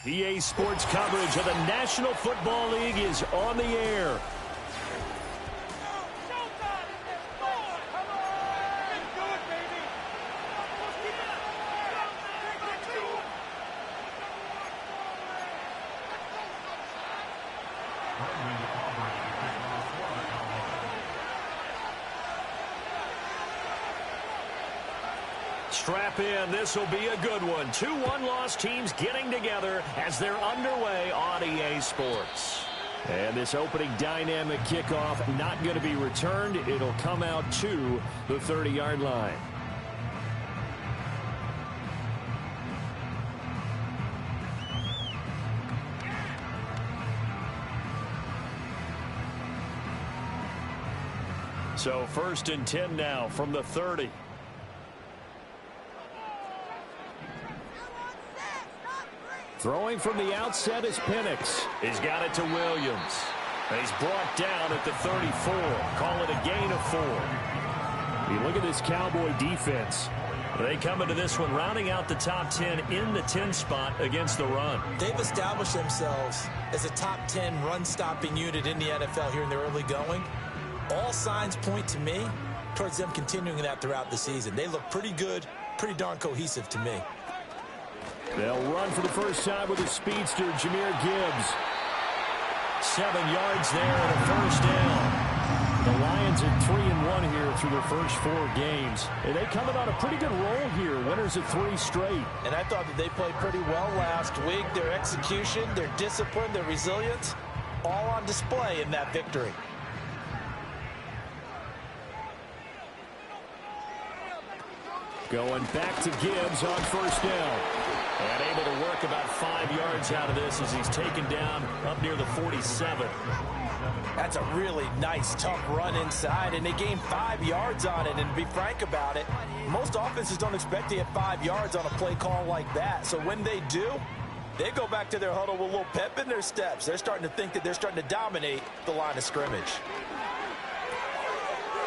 EA Sports coverage of the National Football League is on the air. Strap in. This will be a good one. 2 one-loss teams getting together as they're underway on EA Sports. And this opening dynamic kickoff not going to be returned. It'll come out to the 30-yard line. So 1st and 10 now from the 30. Throwing from the outset is Penix. He's got it to Williams. He's brought down at the 34. Call it a gain of 4. You look at this Cowboy defense. They come into this one rounding out the top 10 in the 10 spot against the run. They've established themselves as a top 10 run-stopping unit in the NFL here in the early going. All signs point to me towards them continuing that throughout the season. They look pretty good, pretty darn cohesive to me. They'll run for the first time with a speedster, Jahmyr Gibbs. 7 yards there and a first down. The Lions at 3-1 here through their first 4 games. And they coming on a pretty good roll here, winners of 3 straight. And I thought that they played pretty well last week. Their execution, their discipline, their resilience, all on display in that victory. Going back to Gibbs on first down. And able to work about 5 yards out of this as he's taken down up near the 47. That's a really nice, tough run inside, and they gained 5 yards on it. And to be frank about it, most offenses don't expect to get 5 yards on a play call like that. So when they do, they go back to their huddle with a little pep in their steps. They're starting to think that they're starting to dominate the line of scrimmage.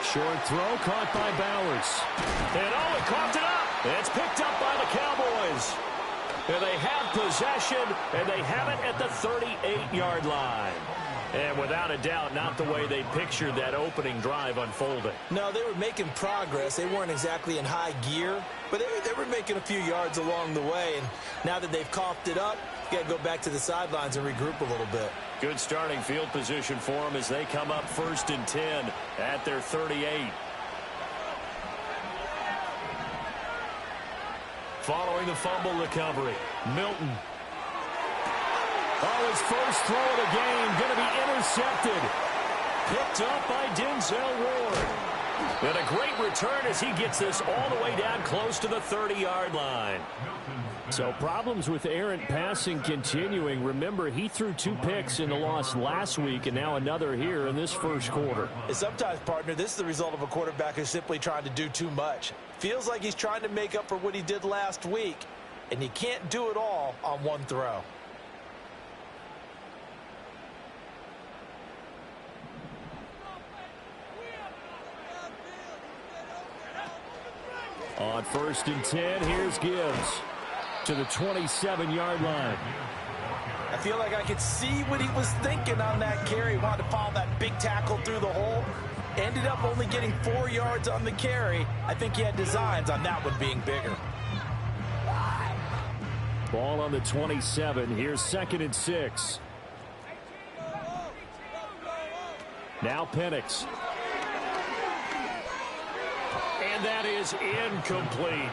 Short throw caught by Bowers. And oh, it coughed it up. It's picked up by the Cowboys. And they have possession, and they have it at the 38-yard line. And without a doubt, not the way they pictured that opening drive unfolding. No, they were making progress. They weren't exactly in high gear, but they were making a few yards along the way. And now that they've coughed it up, you got to go back to the sidelines and regroup a little bit. Good starting field position for them as they come up 1st and 10 at their 38. Following the fumble recovery, Milton. Oh, his first throw of the game going to be intercepted. Picked up by Denzel Ward. And a great return as he gets this all the way down close to the 30-yard line. So problems with errant passing continuing. Remember, he threw 2 picks in the loss last week and now another here in this first quarter. And sometimes, partner, this is the result of a quarterback who's simply trying to do too much. Feels like he's trying to make up for what he did last week, and he can't do it all on one throw. On 1st and 10, here's Gibbs to the 27-yard line. I feel like I could see what he was thinking on that carry. He wanted to follow that big tackle through the hole. Ended up only getting 4 yards on the carry. I think he had designs on that one being bigger. Ball on the 27. Here's 2nd and 6. Now Penix. And that is incomplete.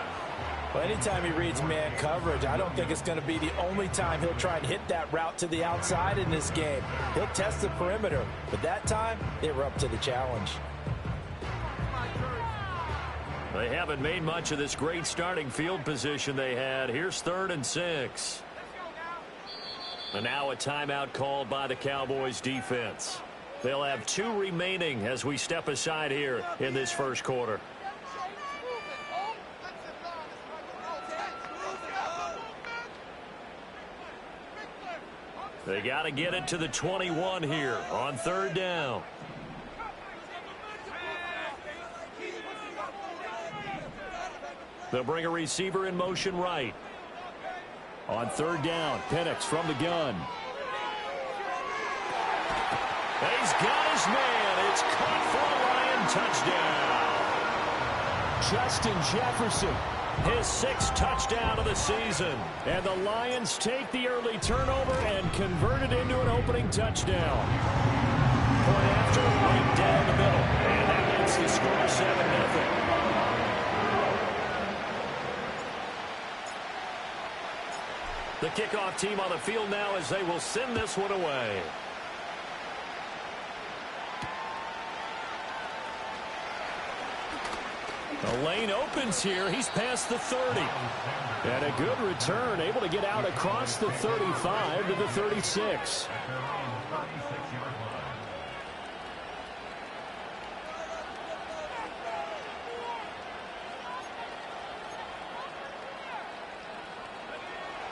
Well, anytime he reads man coverage, I don't think it's going to be the only time he'll try and hit that route to the outside in this game. He'll test the perimeter, but that time, they were up to the challenge. They haven't made much of this great starting field position they had. Here's 3rd and 6. And now a timeout called by the Cowboys defense. They'll have 2 remaining as we step aside here in this first quarter. They got to get it to the 21 here on 3rd down. They'll bring a receiver in motion right. On third down, Penix from the gun. He's got his man. It's caught for a Lion touchdown. Justin Jefferson, his 6th touchdown of the season. And the Lions take the early turnover and convert it into an opening touchdown. Point after, right down the middle. And that makes the score 7-0. The kickoff team on the field now as they will send this one away. The lane opens here. He's past the 30. And a good return, able to get out across the 35 to the 36.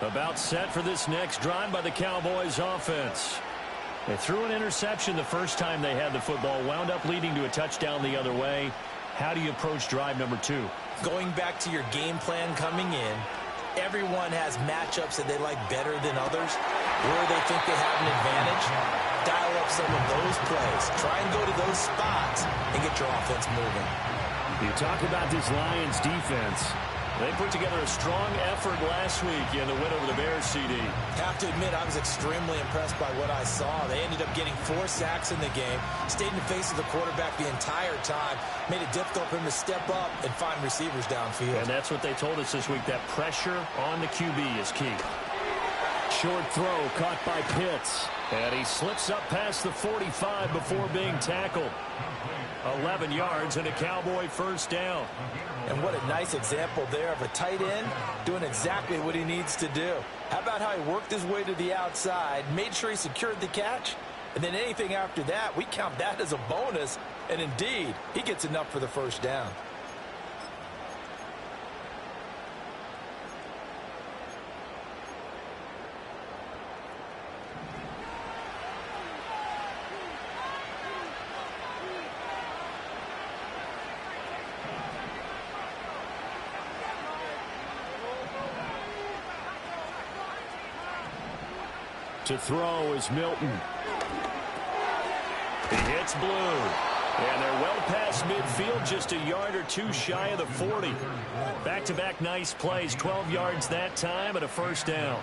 About set for this next drive by the Cowboys offense. They threw an interception the first time they had the football, wound up leading to a touchdown the other way. How do you approach drive number 2? Going back to your game plan coming in, everyone has matchups that they like better than others, where they think they have an advantage. Dial up some of those plays. Try and go to those spots and get your offense moving. You talk about this Lions defense. They put together a strong effort last week in the win over the Bears, CD. Have to admit, I was extremely impressed by what I saw. They ended up getting 4 sacks in the game, stayed in the face of the quarterback the entire time, made it difficult for him to step up and find receivers downfield. And that's what they told us this week, that pressure on the QB is key. Short throw caught by Pitts. And he slips up past the 45 before being tackled. 11 yards and a Cowboy first down. And what a nice example there of a tight end doing exactly what he needs to do. How about how he worked his way to the outside, made sure he secured the catch, and then anything after that, we count that as a bonus. And indeed, he gets enough for the first down. To throw is Milton. He hits blue. And they're well past midfield, just a yard or two shy of the 40. Back-to-back nice plays, 12 yards that time and a first down.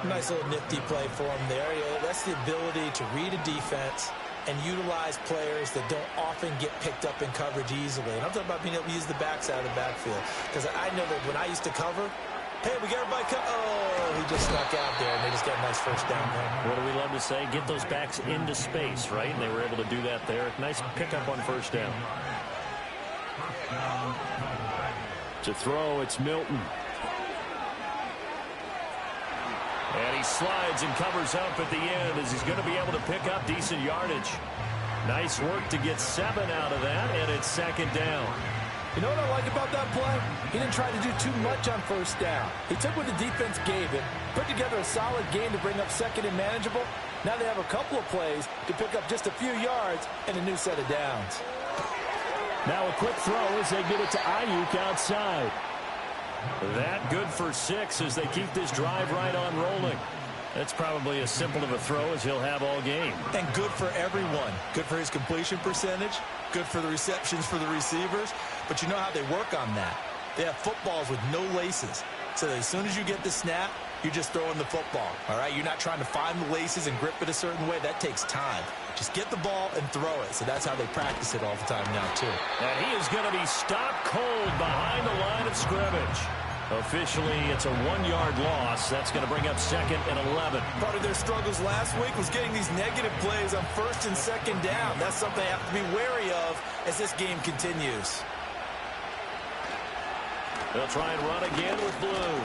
Nice little nifty play for him there. That's the ability to read a defense and utilize players that don't often get picked up in coverage easily. And I'm talking about being able to use the backside of the backfield. Because I know that when I used to cover, hey, we got everybody cut. Oh, he just snuck out there, and they just got a nice first down there. What do we love to say? Get those backs into space, right? And they were able to do that there. Nice pickup on first down. To throw, it's Milton. And he slides and covers up at the end as he's going to be able to pick up decent yardage. Nice work to get 7 out of that, and it's second down. You know what I like about that play? He didn't try to do too much on first down. He took what the defense gave him, put together a solid game to bring up second and manageable. Now they have a couple of plays to pick up just a few yards and a new set of downs. Now a quick throw as they get it to Ayuk outside. That good for 6 as they keep this drive right on rolling. That's probably as simple of a throw as he'll have all game. And good for everyone. Good for his completion percentage. Good for the receptions for the receivers. But you know how they work on that. They have footballs with no laces. So that as soon as you get the snap, you're just throwing the football. All right? You're not trying to find the laces and grip it a certain way. That takes time. Just get the ball and throw it. So that's how they practice it all the time now, too. And he is going to be stopped cold behind the line of scrimmage. Officially, it's a 1-yard loss. That's going to bring up second and 11. Part of their struggles last week was getting these negative plays on first and second down. That's something they have to be wary of as this game continues. They'll try and run again with Blue.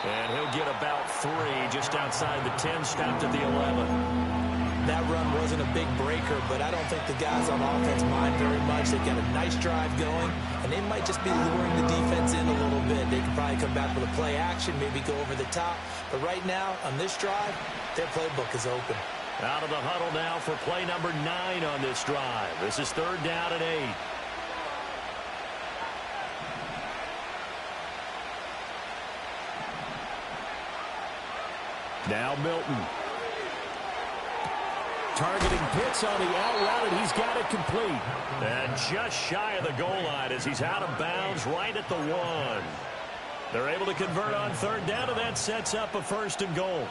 And he'll get about 3 just outside the 10, stopped at the 11. That run wasn't a big breaker, but I don't think the guys on offense mind very much. They've got a nice drive going, and they might just be luring the defense in a little bit. They could probably come back with a play action, maybe go over the top. But right now, on this drive, their playbook is open. Out of the huddle now for play number 9 on this drive. This is third down and 8. Now Milton. Targeting Pitts on the out route, and he's got it complete. And just shy of the goal line as he's out of bounds right at the 1. They're able to convert on third down, and that sets up a first and goal.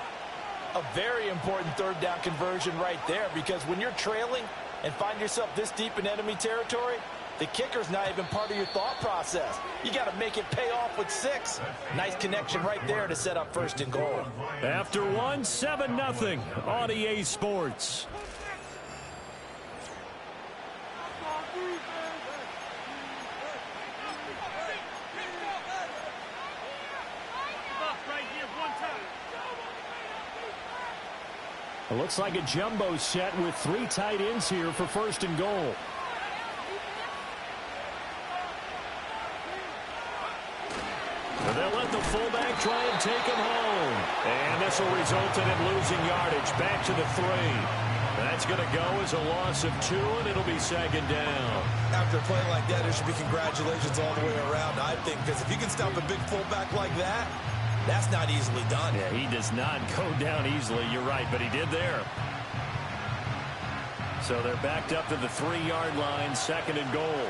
A very important third down conversion right there, because when you're trailing and find yourself this deep in enemy territory, the kicker's not even part of your thought process. You got to make it pay off with 6. Nice connection right there to set up first and goal. After 1, 7-0 on EA Sports. It looks like a jumbo set with 3 tight ends here for first and goal. And they'll let the fullback try and take him home. And this will result in him losing yardage. Back to the 3. That's going to go as a loss of 2, and it'll be second down. After a play like that, there should be congratulations all the way around, I think, because if you can stop a big fullback like that, that's not easily done. Yeah, he does not go down easily. You're right, but he did there. So they're backed up to the 3-yard line, second and goal.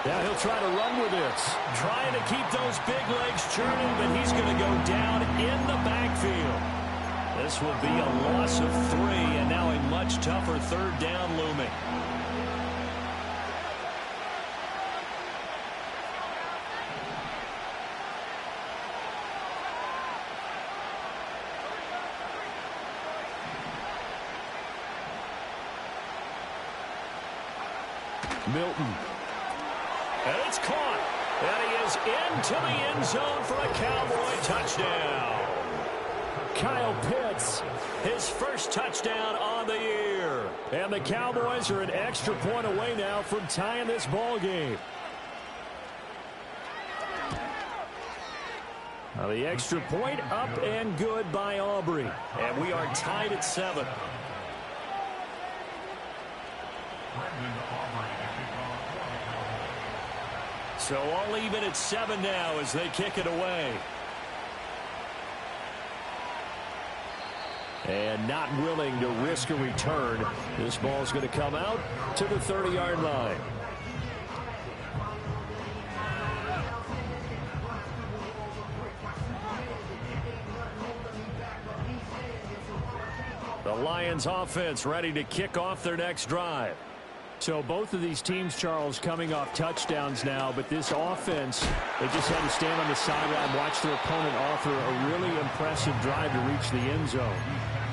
Now he'll try to run with this. Trying to keep those big legs churning, but he's going to go down in the backfield. This will be a loss of 3, and now a much tougher third down looming. Milton. And it's caught. And he is into the end zone for a Cowboy touchdown. Kyle Pitts, his first touchdown on the year. And the Cowboys are an extra point away now from tying this ball game. Now the extra point up and good by Aubrey. And we are tied at 7. So all even at 7 now as they kick it away. And not willing to risk a return. This ball's going to come out to the 30-yard line. The Lions offense ready to kick off their next drive. So both of these teams, Charles, coming off touchdowns now, but this offense, they just had to stand on the sideline, watch their opponent offer a really impressive drive to reach the end zone.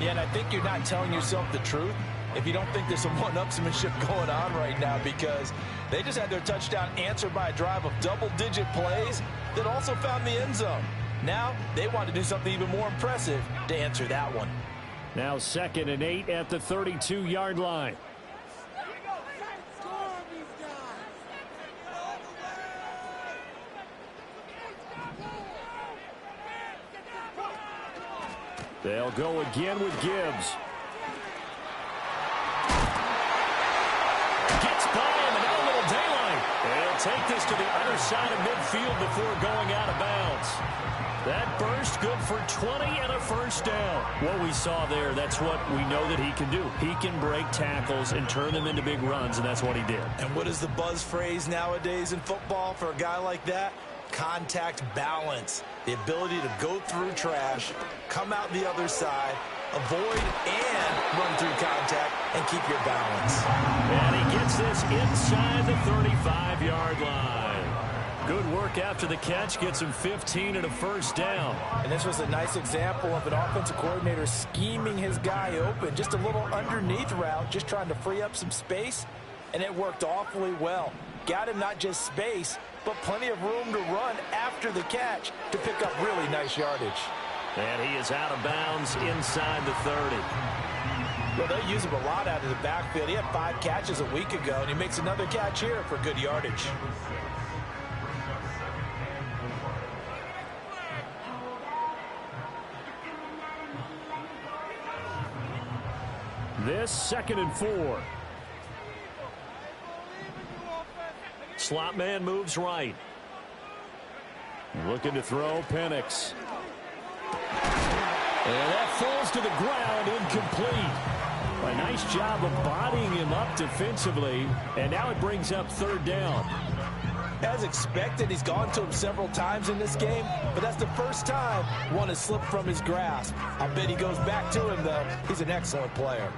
Yeah, and I think you're not telling yourself the truth if you don't think there's some one-upsmanship going on right now, because they just had their touchdown answered by a drive of double-digit plays that also found the end zone. Now they want to do something even more impressive to answer that one. Now 2nd and 8 at the 32-yard line. They'll go again with Gibbs. Gets by him, and now a little daylight. They'll take this to the other side of midfield before going out of bounds. That burst good for 20 and a first down. What we saw there, that's what we know that he can do. He can break tackles and turn them into big runs, and that's what he did. And what is the buzz phrase nowadays in football for a guy like that? Contact balance. The ability to go through trash, come out the other side, avoid and run through contact, and keep your balance. And he gets this inside the 35-yard line. Good work after the catch. Gets him 15 and a first down. And this was a nice example of an offensive coordinator scheming his guy open. Just a little underneath route, just trying to free up some space, and it worked awfully well. Got him not just space, but plenty of room to run after the catch to pick up really nice yardage. And he is out of bounds inside the 30. Well, they use him a lot out of the backfield. He had 5 catches a week ago, and he makes another catch here for good yardage. This 2nd and 4. slot man moves right. Looking to throw, Penix. And that falls to the ground, incomplete. A nice job of bodying him up defensively, and now it brings up third down. As expected, he's gone to him several times in this game, but that's the first time one has slipped from his grasp. I bet he goes back to him, though. He's an excellent player.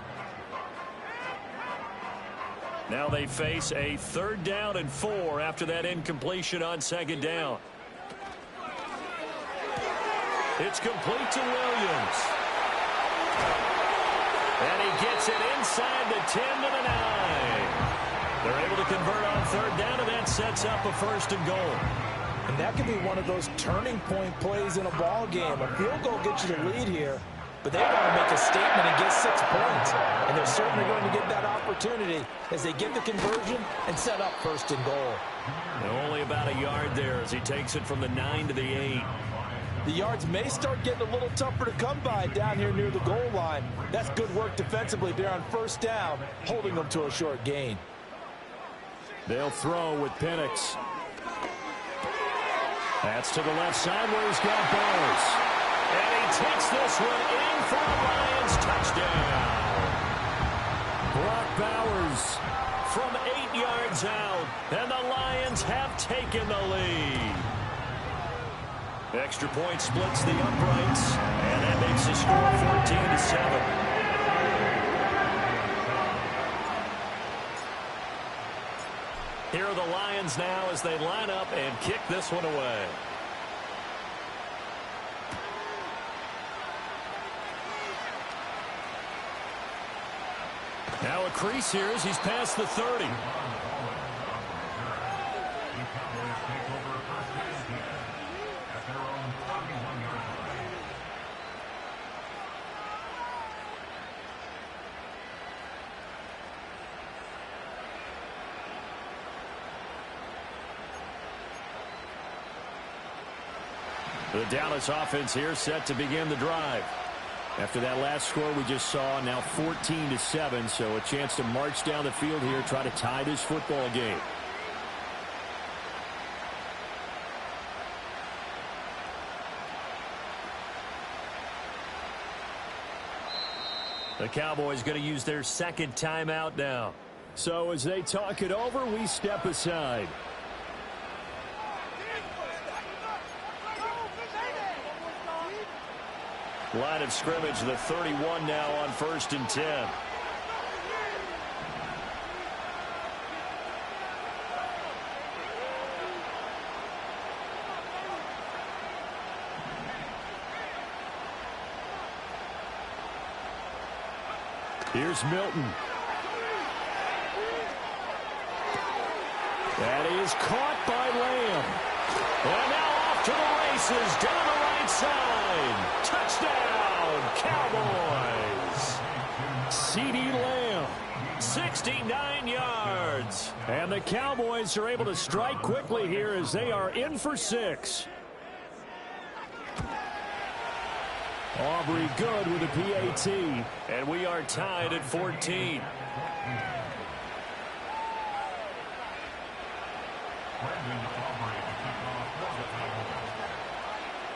Now they face a 3rd down and 4 after that incompletion on 2nd down. It's complete to Williams. And he gets it inside the 10 to the 9. They're able to convert on 3rd down, and that sets up a 1st and goal. And that could be one of those turning point plays in a ball game. A field goal gets you the lead here, but they want to make a statement and get 6 points. And they're certainly going to get that opportunity as they get the conversion and set up 1st and goal. And only about a yard there as he takes it from the 9 to the 8. The yards may start getting a little tougher to come by down here near the goal line. That's good work defensively there on 1st down, holding them to a short gain. They'll throw with Penix. That's to the left side where he's got Bowers. And he takes this one in for a Lions touchdown. Brock Bowers from 8 yards out, and the Lions have taken the lead. Extra point splits the uprights, and that makes the score 14-7. Here are the Lions now as they line up and kick this one away. Now a crease here as he's past the 30. The Dallas offense here set to begin the drive. After that last score we just saw, now 14-7, so a chance to march down the field here, try to tie this football game. The Cowboys going to use their 2nd timeout now. So as they talk it over, we step aside. Line of scrimmage, the 31 now on 1st and 10. Here's Milton. That is caught by Lamb. And now off to the races down the right side. Touchdown, Cowboys. CeeDee Lamb, 69 yards. And the Cowboys are able to strike quickly here as they are in for 6. Aubrey good with a PAT. And we are tied at 14.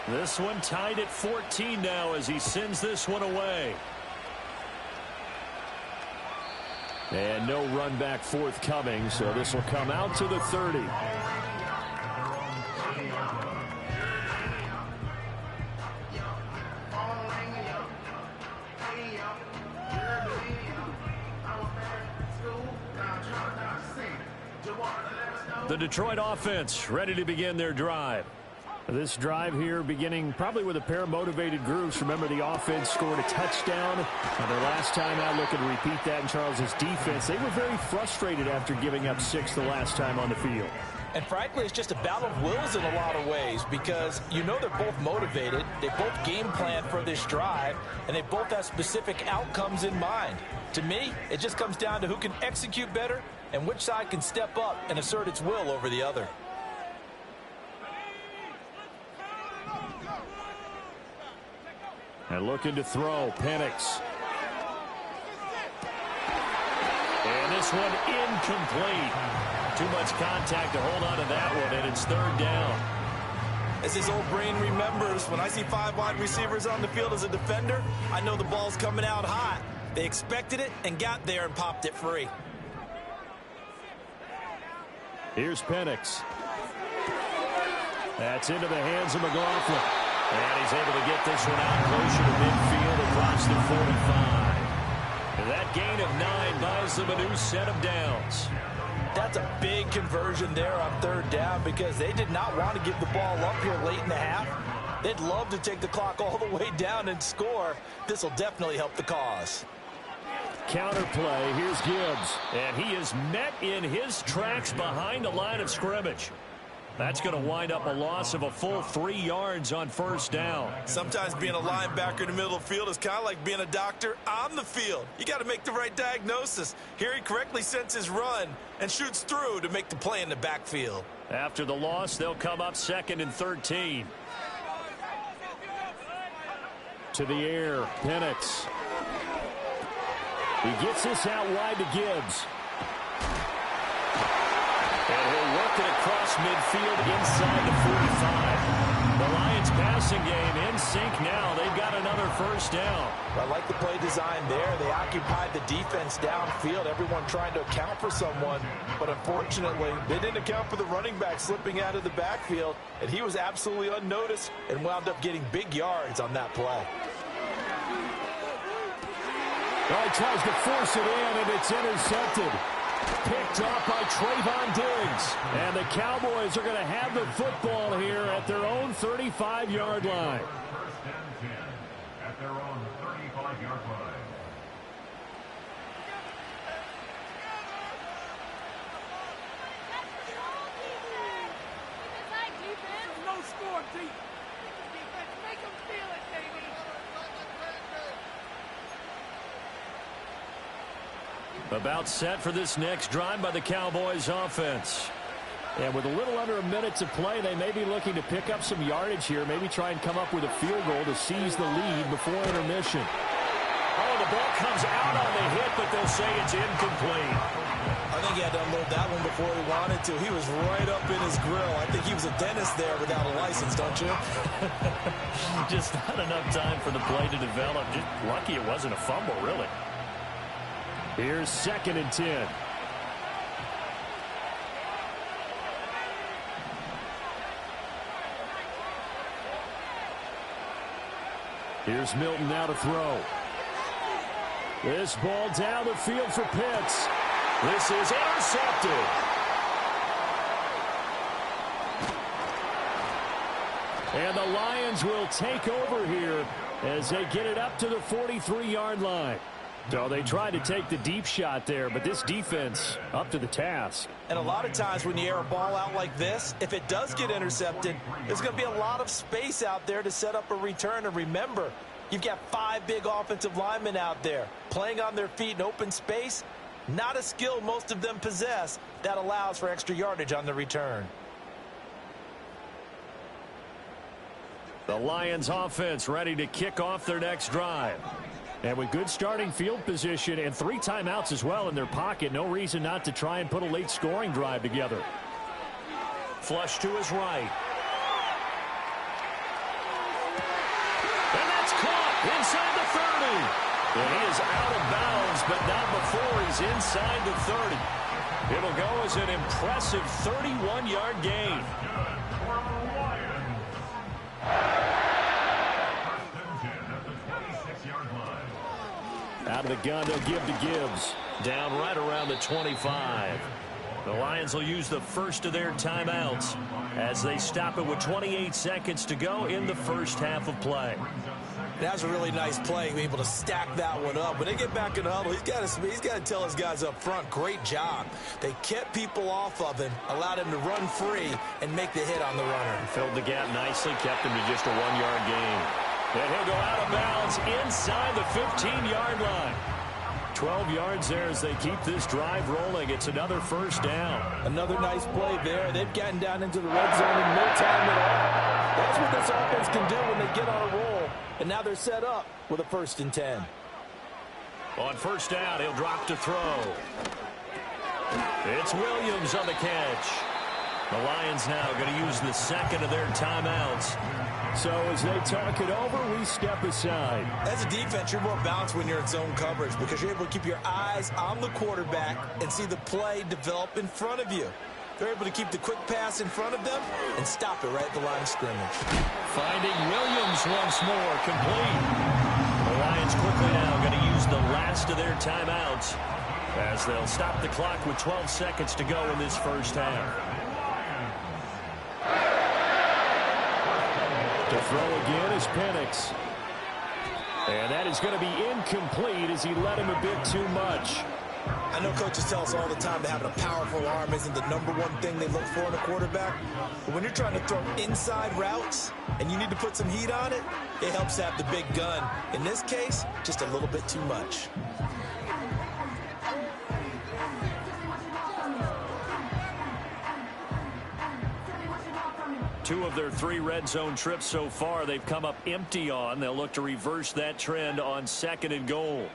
This one tied at 14 now as he sends this one away. And no run back forthcoming, so this will come out to the 30. The Detroit offense ready to begin their drive. This drive here beginning probably with a pair of motivated groups. Remember, the offense scored a touchdown on their last time out. Looking to repeat that in Charles's defense. They were very frustrated after giving up 6 the last time on the field. And frankly, it's just a battle of wills in a lot of ways because you know they're both motivated. They both game plan for this drive, and they both have specific outcomes in mind. To me, it just comes down to who can execute better and which side can step up and assert its will over the other. And looking to throw, Penix. And this one incomplete. Too much contact to hold on to that one, and it's third down. As his old brain remembers, when I see 5 wide receivers on the field as a defender, I know the ball's coming out hot. They expected it and got there and popped it free. Here's Penix. That's into the hands of McLaughlin. And he's able to get this one out closer to midfield across the 45. And that gain of 9 buys them a new set of downs. That's a big conversion there on third down because they did not want to give the ball up here late in the half. They'd love to take the clock all the way down and score. This will definitely help the cause. Counter play. Here's Gibbs. And he is met in his tracks behind the line of scrimmage. That's going to wind up a loss of a full 3 yards on first down. Sometimes being a linebacker in the middle of the field is kind of like being a doctor on the field. You got to make the right diagnosis. Here he correctly sends his run and shoots through to make the play in the backfield. After the loss, they'll come up 2nd and 13. To the air, Penix. He gets this out wide to Gibbs. And he'll work it across midfield inside the 45. The Lions passing game in sync now. They've got another first down. I like the play design there. They occupied the defense downfield, everyone trying to account for someone. But unfortunately, they didn't account for the running back slipping out of the backfield. And he was absolutely unnoticed and wound up getting big yards on that play. Well, he tries to force it in, and it's intercepted. Picked off by Trayvon Diggs. And the Cowboys are going to have the football here at their own 35-yard line. At their own 35-yard line. No score, defense. Make them feel it, baby. About set for this next drive by the Cowboys offense. And with a little under a minute to play, they may be looking to pick up some yardage here, maybe try and come up with a field goal to seize the lead before intermission. Oh, the ball comes out on the hit, but they'll say it's incomplete. I think he had to unload that one before he wanted to. He was right up in his grill. I think he was a dentist there without a license, don't you? Just not enough time for the play to develop. Just lucky it wasn't a fumble, really. Here's 2nd and 10. Here's Milton now to throw. This ball down the field for Pitts. This is intercepted. And the Lions will take over here as they get it up to the 43-yard line. So they tried to take the deep shot there, but this defense up to the task. And a lot of times when you air a ball out like this, if it does get intercepted, there's going to be a lot of space out there to set up a return. And remember, you've got 5 big offensive linemen out there playing on their feet in open space. Not a skill most of them possess that allows for extra yardage on the return. The Lions offense ready to kick off their next drive. And with good starting field position and 3 timeouts as well in their pocket, no reason not to try and put a late scoring drive together. Flush to his right. And that's caught inside the 30. And he is out of bounds, but not before he's inside the 30. It'll go as an impressive 31-yard gain. Out of the gun, they'll give to Gibbs. Down right around the 25. The Lions will use the first of their timeouts as they stop it with 28 seconds to go in the first half of play. That was a really nice play, being able to stack that one up. When they get back in the huddle, he's got to tell his guys up front, great job. They kept people off of him, allowed him to run free, and make the hit on the runner. Filled the gap nicely, kept him to just a 1-yard gain. And he'll go out of bounds inside the 15-yard line. 12 yards there as they keep this drive rolling. It's another first down. Another nice play there. They've gotten down into the red zone in no time at all. That's what this offense can do when they get on a roll. And now they're set up with a 1st and 10. On first down, he'll drop to throw. It's Williams on the catch. The Lions now going to use the second of their timeouts. So as they talk it over, we step aside. As a defense, you're more balanced when you're in zone coverage because you're able to keep your eyes on the quarterback and see the play develop in front of you. They're able to keep the quick pass in front of them and stop it right at the line of scrimmage. Finding Williams once more, complete. The Lions quickly now going to use the last of their timeouts as they'll stop the clock with 12 seconds to go in this first half. To throw again is Penix. And that is going to be incomplete as he led him a bit too much. I know coaches tell us all the time that having a powerful arm isn't the number one thing they look for in a quarterback. But when you're trying to throw inside routes and you need to put some heat on it, it helps have the big gun. In this case, just a little bit too much. Two of their 3 red zone trips so far they've come up empty on. They'll look to reverse that trend on 2nd and goal.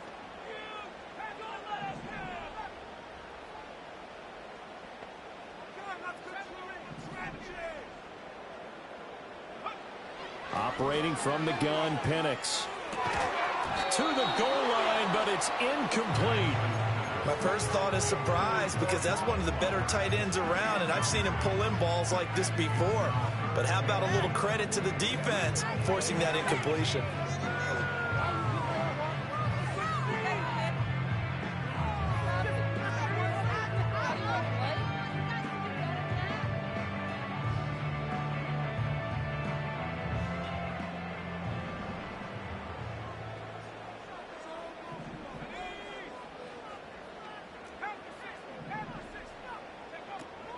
Operating from the gun, Penix. To the goal line, but it's incomplete. My first thought is surprise because that's one of the better tight ends around, and I've seen him pull in balls like this before. But how about a little credit to the defense forcing that incompletion?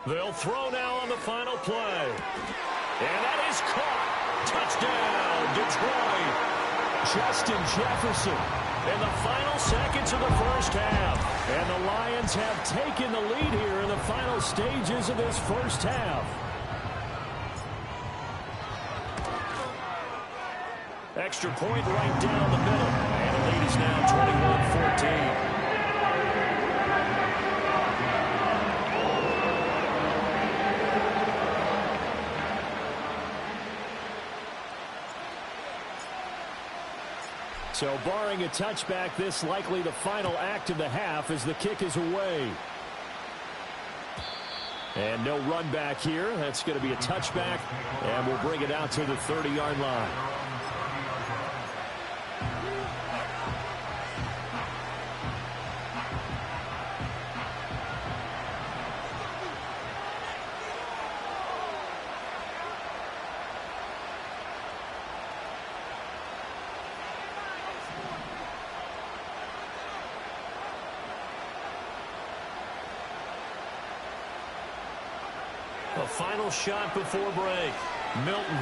They'll throw now on the final play. And that is caught. Touchdown, Detroit. Justin Jefferson in the final seconds of the first half. And the Lions have taken the lead here in the final stages of this first half. Extra point right down the middle. And the lead is now 21-14. So barring a touchback, this likely the final act of the half as the kick is away. And no run back here. That's going to be a touchback, and we'll bring it out to the 30-yard line. A final shot before break. Milton.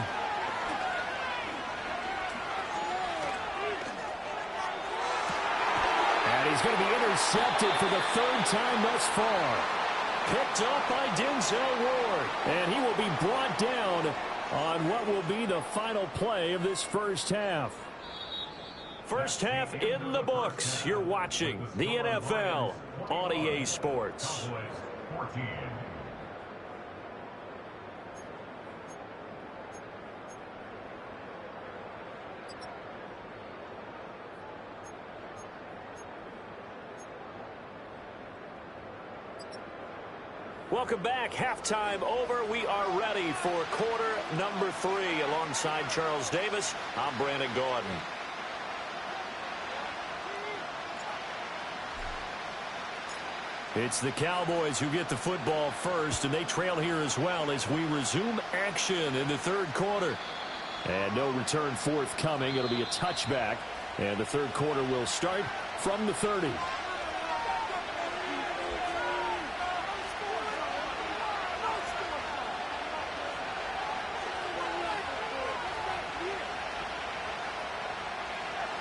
And he's going to be intercepted for the 3rd time thus far. Picked up by Denzel Ward. And he will be brought down on what will be the final play of this first half. First half in the books. You're watching the NFL on EA Sports. 14. Welcome back. Halftime over. We are ready for quarter number 3. Alongside Charles Davis, I'm Brandon Gordon. It's the Cowboys who get the football first, and they trail here as well as we resume action in the 3rd quarter. And no return forthcoming. It'll be a touchback, and the 3rd quarter will start from the 30.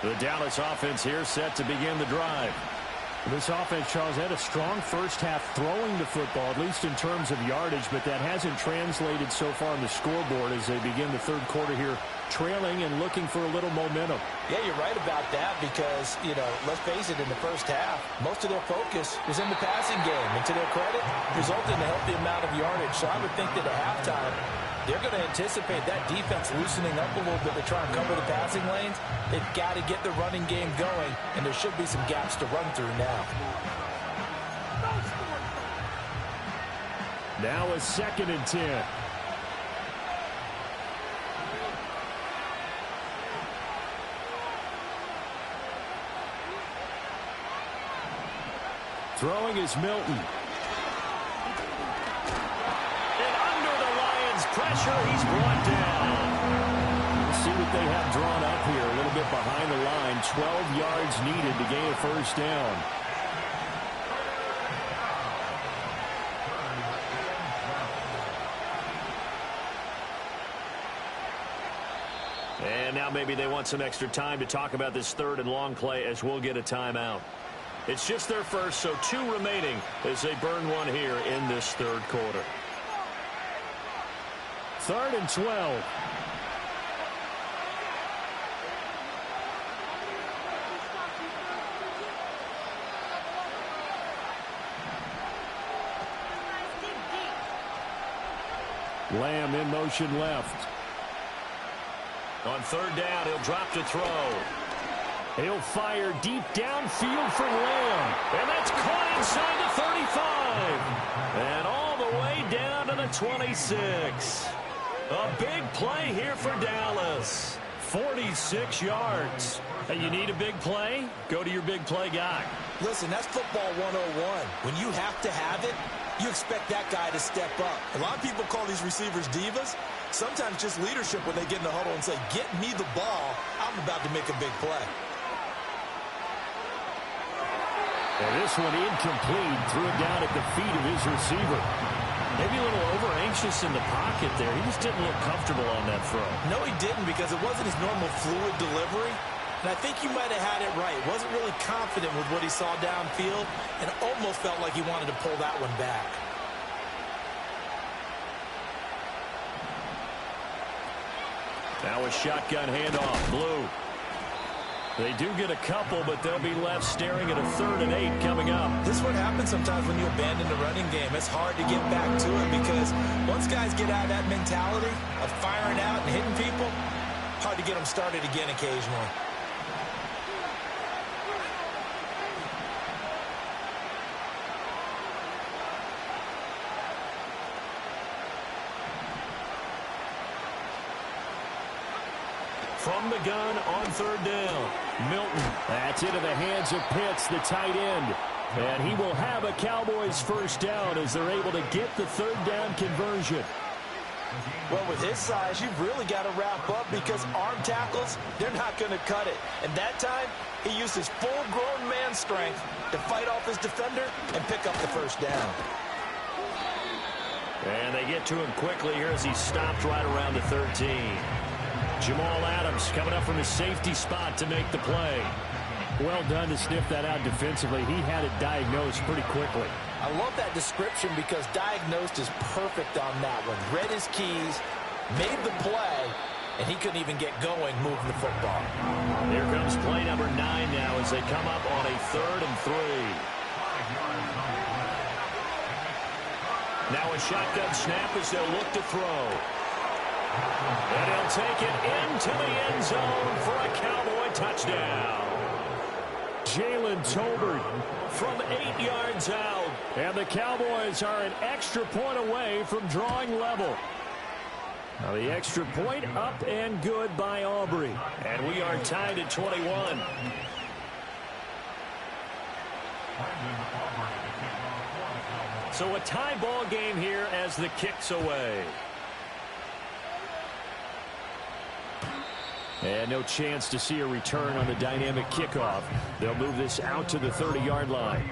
The Dallas offense here set to begin the drive. This offense, Charles, had a strong first half throwing the football, at least in terms of yardage, but that hasn't translated so far on the scoreboard as they begin the 3rd quarter here trailing and looking for a little momentum. Yeah, you're right about that because, let's face it, in the first half, most of their focus was in the passing game. And to their credit, resulted in a healthy amount of yardage. So I would think that at halftime, they're going to anticipate that defense loosening up a little bit to try and cover the passing lanes. They've got to get the running game going, and there should be some gaps to run through now. Now a 2nd and 10. Throwing is Milton. And under the Lions' pressure, he's brought down. Let's see what they have drawn up here. A little bit behind the line. 12 yards needed to gain a first down. And now maybe they want some extra time to talk about this 3rd and long play as we'll get a timeout. It's just their first, so 2 remaining as they burn one here in this 3rd quarter. 3rd and 12. Lamb in motion left. On 3rd down, he'll drop to throw. He'll fire deep downfield for Lamb. And that's caught inside the 35. And all the way down to the 26. A big play here for Dallas. 46 yards. Hey, you need a big play? Go to your big play guy. Listen, that's football 101. When you have to have it, you expect that guy to step up. A lot of people call these receivers divas. Sometimes just leadership when they get in the huddle and say, get me the ball. I'm about to make a big play. And this one incomplete. Threw it down at the feet of his receiver. Maybe a little over-anxious in the pocket there. He just didn't look comfortable on that throw. No, he didn't because it wasn't his normal fluid delivery. And I think you might have had it right. Wasn't really confident with what he saw downfield and almost felt like he wanted to pull that one back. Now a shotgun handoff. Blue. They do get a couple, but they'll be left staring at a 3rd and 8 coming up. This is what happens sometimes when you abandon the running game. It's hard to get back to it because once guys get out of that mentality of firing out and hitting people, hard to get them started again occasionally. From the gun on 3rd down. Milton. That's into the hands of Pitts, the tight end. And he will have a Cowboys first down as they're able to get the 3rd down conversion. Well, with his size, you've really got to wrap up because arm tackles, they're not going to cut it. And that time, he used his full-grown man strength to fight off his defender and pick up the first down. And they get to him quickly here as he stopped right around the 13. Jamal Adams coming up from his safety spot to make the play. Well done to sniff that out defensively. He had it diagnosed pretty quickly. I love that description because diagnosed is perfect on that one. Read his keys, made the play, and he couldn't even get going moving the football. Here comes play number 9 now as they come up on a 3rd and 3. Now a shotgun snap as they'll look to throw. And he'll take it into the end zone for a Cowboy touchdown. Jalen Tolbert From 8 yards out. And the Cowboys are an extra point away from drawing level. Now the extra point up and good by Aubrey. And we are tied at 21. So a tie ball game here as the kick's away. And no chance to see a return on the dynamic kickoff. They'll move this out to the 30-yard line.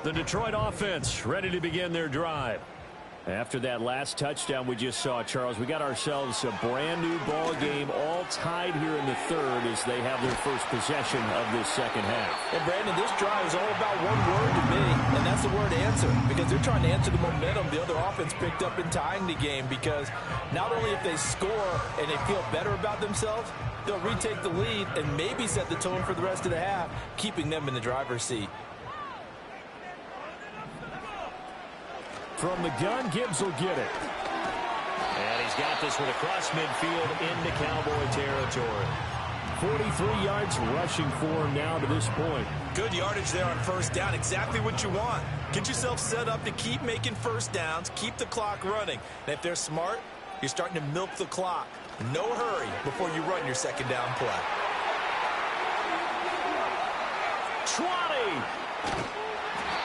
The Detroit offense ready to begin their drive. After that last touchdown we just saw, Charles, we got ourselves a brand new ball game, all tied here in the third as they have their first possession of this second half. And Brandon, this drive is all about one word to me, and that's the word answer, because they're trying to answer the momentum the other offense picked up in tying the game, because not only if they score and they feel better about themselves, they'll retake the lead and maybe set the tone for the rest of the half, keeping them in the driver's seat. From the gun, Gibbs will get it. And he's got this one across midfield into Cowboy territory. 43 yards rushing for him now to this point. Good yardage there on first down. Exactly what you want. Get yourself set up to keep making first downs, keep the clock running. And if they're smart, you're starting to milk the clock. No hurry before you run your second down play. 20.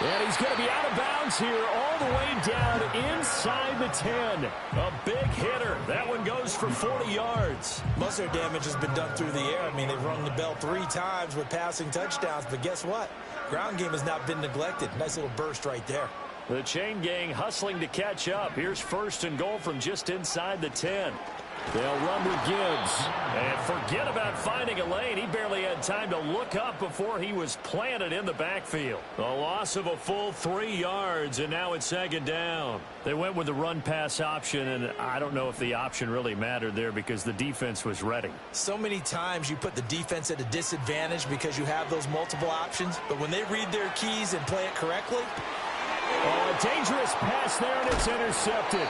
And he's going to be out of bounds here all the way down inside the 10. A big hitter. That one goes for 40 yards. Most of their damage has been done through the air. I mean, they've rung the bell 3 times with passing touchdowns, but guess what? Ground game has not been neglected. Nice little burst right there. The chain gang hustling to catch up. Here's first and goal from just inside the 10. They'll run with Gibbs. And forget about finding a lane. He barely had time to look up before he was planted in the backfield. A loss of a full 3 yards, and now it's second down. They went with the run-pass option, and I don't know if the option really mattered there because the defense was ready. So many times you put the defense at a disadvantage because you have those multiple options, but when they read their keys and play it correctly. Oh, a dangerous pass there, and it's intercepted.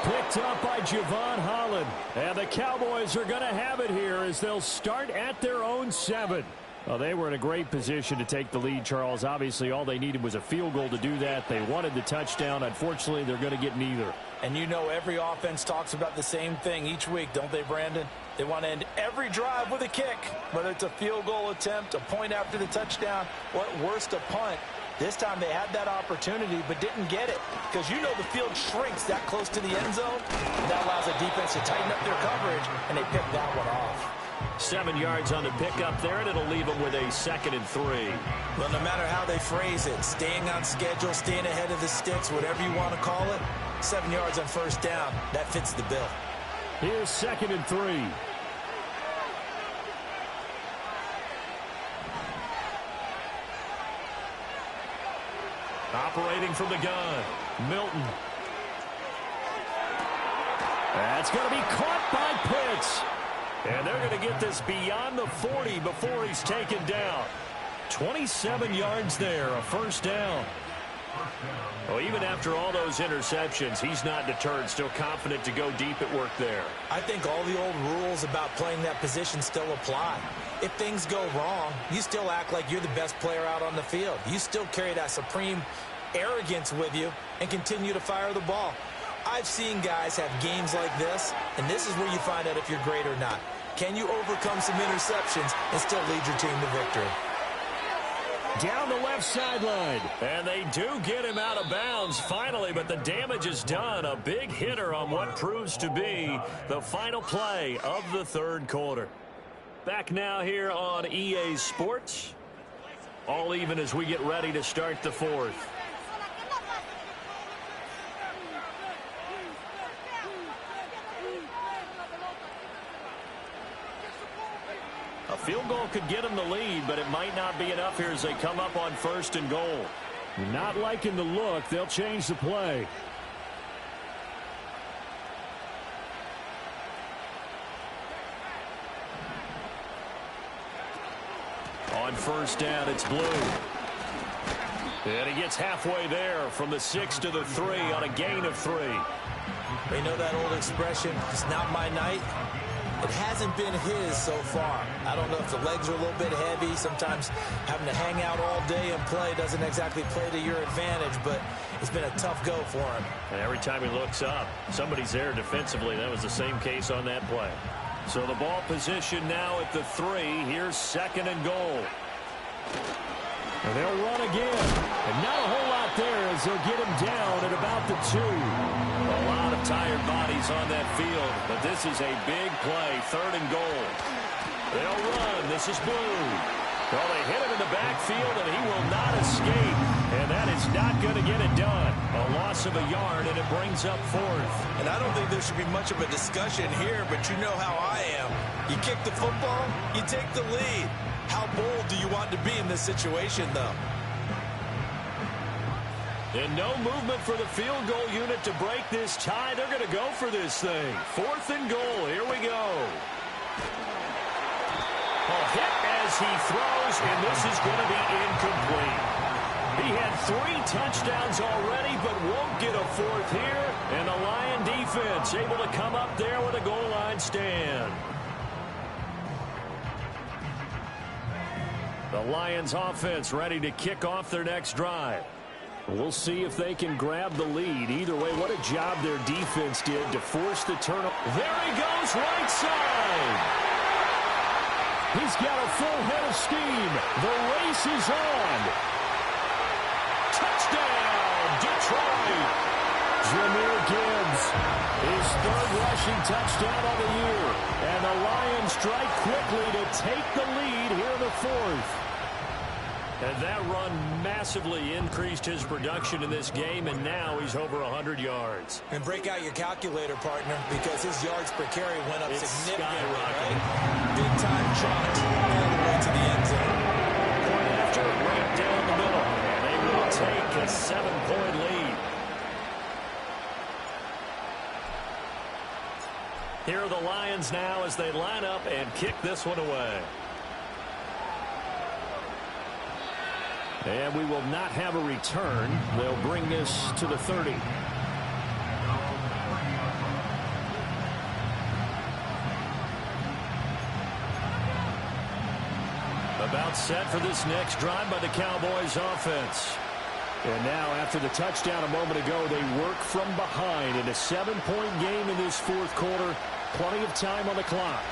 Picked up by Javon Holland. And the Cowboys are going to have it here as they'll start at their own 7. Well, they were in a great position to take the lead, Charles. Obviously, all they needed was a field goal to do that. They wanted the touchdown. Unfortunately, they're going to get neither. And you know every offense talks about the same thing each week, don't they, Brandon? They want to end every drive with a kick, whether it's a field goal attempt, a point after the touchdown, or at worst a punt. This time they had that opportunity but didn't get it because you know the field shrinks that close to the end zone. That allows the defense to tighten up their coverage, and they picked that one off. 7 yards on the pickup there, and it'll leave them with a 2nd and 3. Well, no matter how they phrase it, staying on schedule, staying ahead of the sticks, whatever you want to call it, 7 yards on first down, that fits the bill. Here's 2nd and 3. Operating from the gun, Milton. That's going to be caught by Pitts. And they're going to get this beyond the 40 before he's taken down. 27 yards there, a first down. Well, even after all those interceptions, he's not deterred, still confident to go deep at work there. I think all the old rules about playing that position still apply. If things go wrong, you still act like you're the best player out on the field. You still carry that supreme arrogance with you and continue to fire the ball. I've seen guys have games like this, and this is where you find out if you're great or not. Can you overcome some interceptions and still lead your team to victory? Down the left sideline. And they do get him out of bounds finally, but the damage is done. A big hitter on what proves to be the final play of the third quarter. Back now here on EA Sports. All even as we get ready to start the fourth. A field goal could get them the lead, but it might not be enough here as they come up on 1st and goal. Not liking the look. They'll change the play. On 1st down, it's Blue. And he gets halfway there from the 6 to the 3 on a gain of 3. You know that old expression, it's not my night? It hasn't been his so far. I don't know if the legs are a little bit heavy. Sometimes having to hang out all day and play doesn't exactly play to your advantage, but it's been a tough go for him. And every time he looks up, somebody's there defensively. That was the same case on that play. So the ball position now at the 3. Here's 2nd and goal. And they'll run again. And not a whole lot there as they'll get him down at about the 2. A lot of tired bodies on that field, but this is a big play. 3rd and goal. They'll run. This is Blue. Well, they hit him in the backfield, and he will not escape. And that is not going to get it done. A loss of a yard, and it brings up fourth. And I don't think there should be much of a discussion here, but you know how I am. You kick the football, you take the lead. How bold do you want to be in this situation, though? And no movement for the field goal unit to break this tie. They're going to go for this thing. 4th and goal. Here we go. A hit as he throws, and this is going to be incomplete. He had 3 touchdowns already, but won't get a 4th here. And the Lion defense able to come up there with a goal line stand. The Lions offense ready to kick off their next drive. We'll see if they can grab the lead. Either way, what a job their defense did to force the turnover. There he goes, right side. He's got a full head of steam. The race is on. Touchdown, Detroit. Jahmyr Gibbs, his 3rd rushing touchdown of the year. And the Lions strike quickly to take the lead here in the 4th. And that run massively increased his production in this game, and now he's over 100 yards. And break out your calculator, partner, because his yards per carry went up significantly. Skyrocketing. Right? Big-time chunks all the way to the end zone. Point after, right down the middle. And they will take a 7-point lead. Here are the Lions now as they line up and kick this one away. And we will not have a return. They'll bring this to the 30. About set for this next drive by the Cowboys offense. And now after the touchdown a moment ago, they work from behind in a 7-point game in this 4th quarter. Plenty of time on the clock.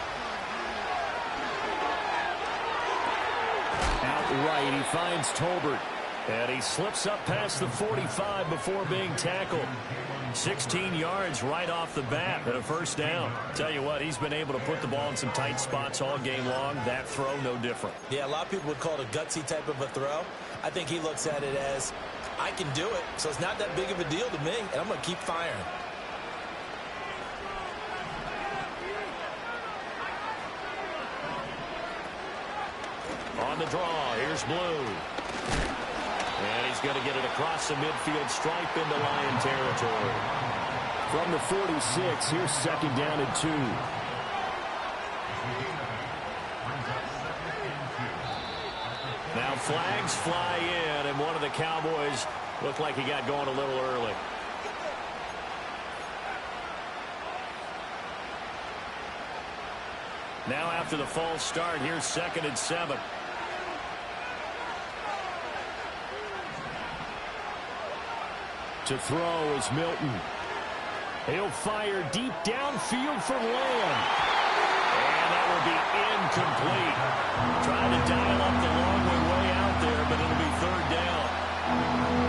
Outright, he finds Tolbert. And he slips up past the 45 before being tackled. 16 yards right off the bat and a 1st down. Tell you what, he's been able to put the ball in some tight spots all game long. That throw, no different. Yeah, a lot of people would call it a gutsy type of a throw. I think he looks at it as, I can do it, so it's not that big of a deal to me, and I'm going to keep firing. On the draw, here's Blue. And he's going to get it across the midfield stripe into Lion territory. From the 46, here's 2nd down and 2. Now flags fly in, and one of the Cowboys looked like he got going a little early. Now after the false start, here's 2nd and 7. To throw is Milton. He'll fire deep downfield for Lamb. And that will be incomplete. Trying to dial up the long way out there, but it'll be 3rd down.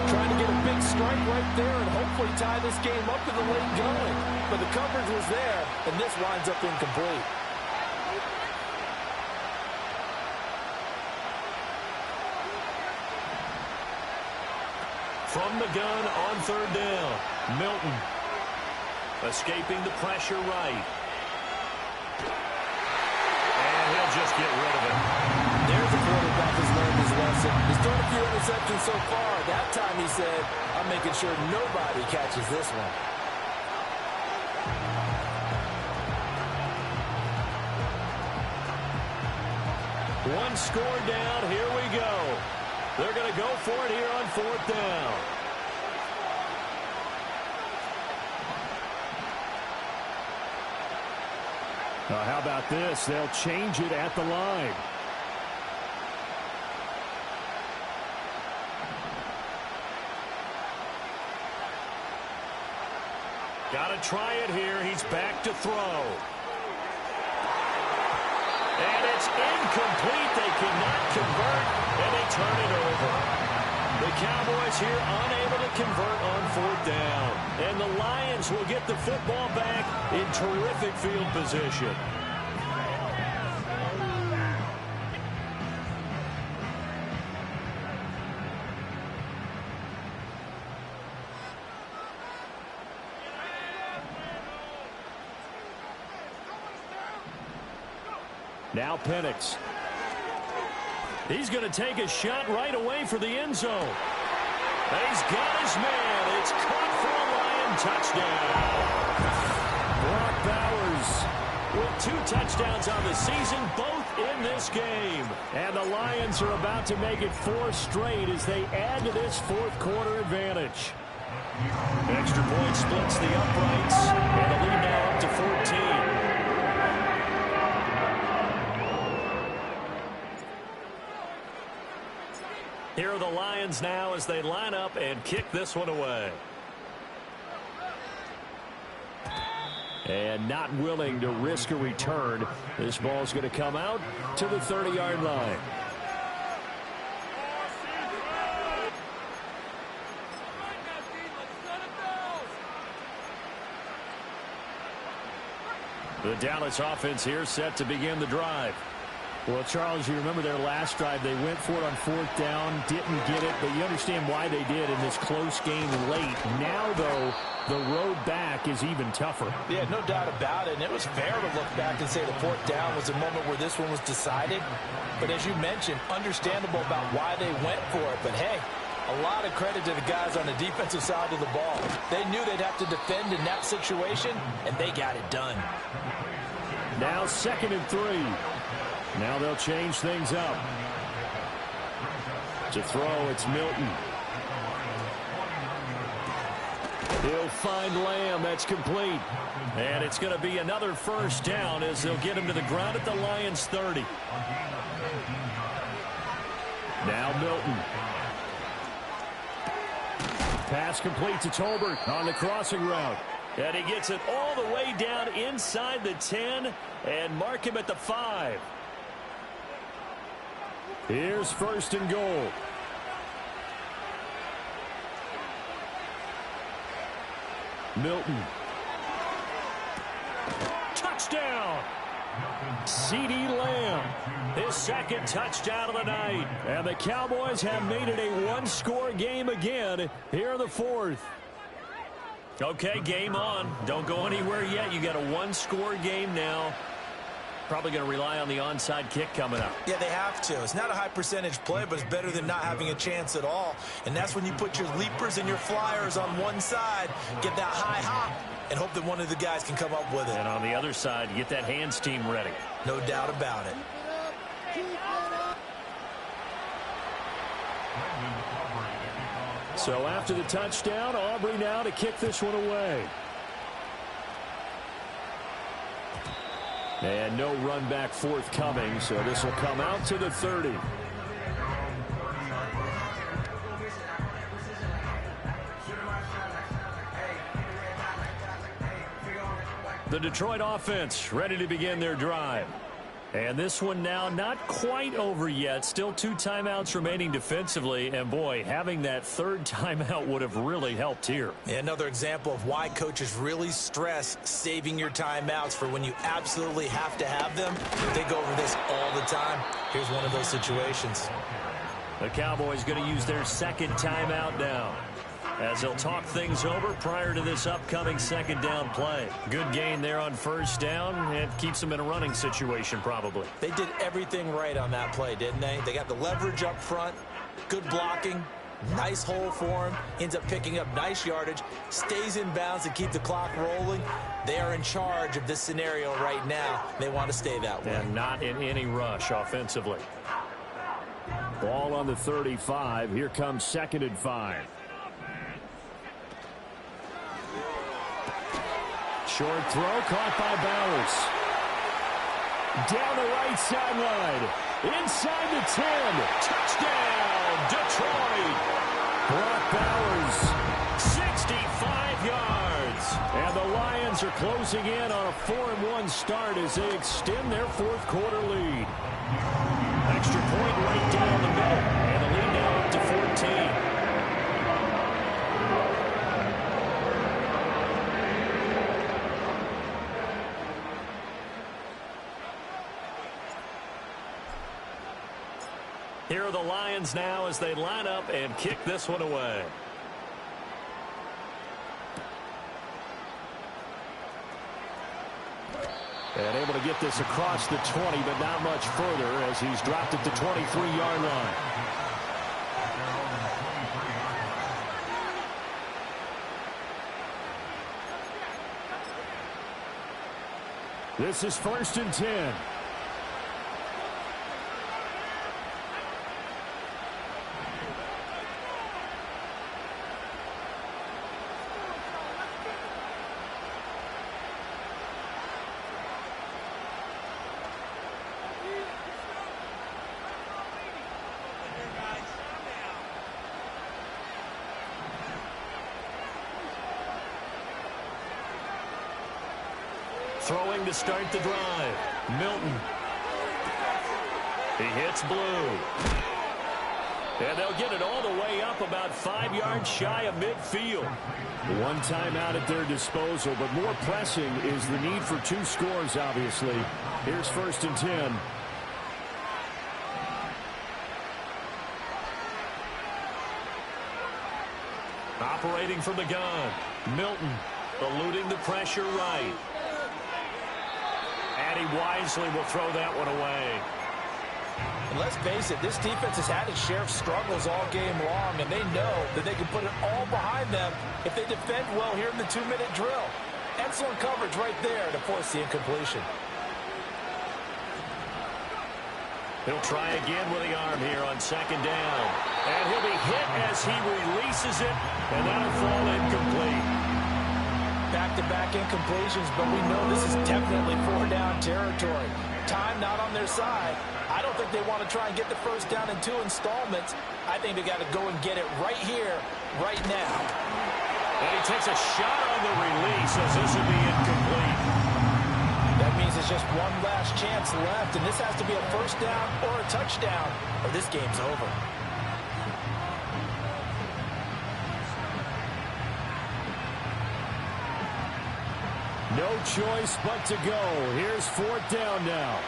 Trying to get a big strike right there and hopefully tie this game up in the late going. But the coverage was there, and this winds up incomplete. From the gun on 3rd down, Milton escaping the pressure right. And he'll just get rid of it. There's a quarterback who's learned his lesson. He's thrown a few interceptions so far. That time he said, I'm making sure nobody catches this one. One score down. Here we go. They're going to go for it here on 4th down. Now, how about this? They'll change it at the line. Got to try it here. He's back to throw. And it's incomplete. They cannot convert, and they turn it over. The Cowboys here unable to convert on 4th down. And the Lions will get the football back in terrific field position. Now Penix. He's going to take a shot right away for the end zone. He's got his man. It's caught for a Lion touchdown. Brock Bowers with 2 touchdowns on the season, both in this game. And the Lions are about to make it 4 straight as they add to this fourth quarter advantage. Extra point splits the uprights, and the lead now up to 14. Here are the Lions now as they line up and kick this one away. And not willing to risk a return. This ball's going to come out to the 30-yard line. The Dallas offense here set to begin the drive. Well, Charles, you remember their last drive. They went for it on 4th down, didn't get it, but you understand why they did in this close game late. Now, though, the road back is even tougher. Yeah, no doubt about it. And it was fair to look back and say the 4th down was the moment where this one was decided. But as you mentioned, understandable about why they went for it. But, hey, a lot of credit to the guys on the defensive side of the ball. They knew they'd have to defend in that situation, and they got it done. Now 2nd and 3. Now they'll change things up. To throw, it's Milton. He'll find Lamb. That's complete. And it's going to be another first down as they'll get him to the ground at the Lions' 30. Now Milton. Pass complete to Tolbert on the crossing route. And he gets it all the way down inside the 10 and mark him at the 5. Here's 1st and goal. Milton. Touchdown. CeeDee Lamb. His 2nd touchdown of the night. And the Cowboys have made it a 1-score game again here in the 4th. Okay, game on. Don't go anywhere yet. You got a 1-score game now. Probably going to rely on the onside kick coming up. Yeah, they have to. It's not a high percentage play, but it's better than not having a chance at all. And that's when you put your leapers and your flyers on one side, get that high hop, and hope that one of the guys can come up with it. And on the other side, get that hands team ready. No doubt about it. So after the touchdown, Aubrey now to kick this one away. And no run back forthcoming, so this will come out to the 30. The Detroit offense ready to begin their drive. And this one now not quite over yet. Still 2 timeouts remaining defensively. And, boy, having that 3rd timeout would have really helped here. Yeah, another example of why coaches really stress saving your timeouts for when you absolutely have to have them. They go over this all the time. Here's one of those situations. The Cowboys going to use their 2nd timeout now, as they'll talk things over prior to this upcoming 2nd down play. Good gain there on 1st down. It keeps them in a running situation probably. They did everything right on that play, didn't they? They got the leverage up front, good blocking, nice hole for him, ends up picking up nice yardage, stays in bounds to keep the clock rolling. They are in charge of this scenario right now. They want to stay that way. And not in any rush offensively. Ball on the 35. Here comes 2nd and 5. Short throw caught by Bowers. Down the right sideline. Inside the 10. Touchdown, Detroit. Brock Bowers, 65 yards. And the Lions are closing in on a 4-1 start as they extend their 4th quarter lead. Extra point right down the middle. And the lead now up to 14. Here are the Lions now as they line up and kick this one away. And able to get this across the 20, but not much further as he's dropped it to 23-yard line. This is 1st and 10. Throwing to start the drive. Milton. He hits Blue. And they'll get it all the way up about 5 yards shy of midfield. One timeout at their disposal, but more pressing is the need for 2 scores, obviously. Here's 1st and 10. Operating from the gun. Milton eluding the pressure right. And he wisely will throw that one away. And let's face it, this defense has had its share of struggles all game long, and they know that they can put it all behind them if they defend well here in the 2-minute drill. Excellent coverage right there to force the incompletion. He'll try again with the arm here on 2nd down. And he'll be hit as he releases it, and that'll fall incomplete. Back-to-back incompletions, but we know this is definitely 4-down territory. Time not on their side. I don't think they want to try and get the 1st down in 2 installments. I think they got to go and get it right here, right now. And he takes a shot on the release as this will be incomplete. That means there's just one last chance left, and this has to be a 1st down or a touchdown, or this game's over. No choice but to go. Here's 4th down now.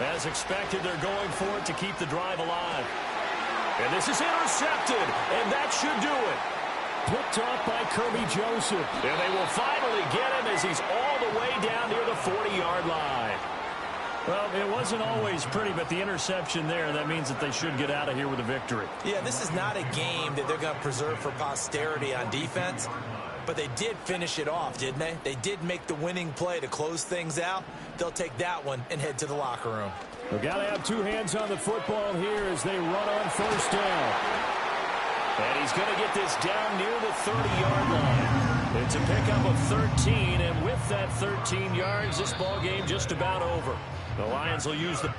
As expected, they're going for it to keep the drive alive. And this is intercepted, and that should do it. Picked off by Kirby Joseph. And they will finally get him as he's all the way down near the 40-yard line. Well, it wasn't always pretty, but the interception there, that means that they should get out of here with a victory. Yeah, this is not a game that they're going to preserve for posterity on defense, but they did finish it off, didn't they? They did make the winning play to close things out. They'll take that one and head to the locker room. We've got to have 2 hands on the football here as they run on 1st down. And he's going to get this down near the 30-yard line. It's a pickup of 13, and with that 13 yards, this ball game just about over. The Lions will use the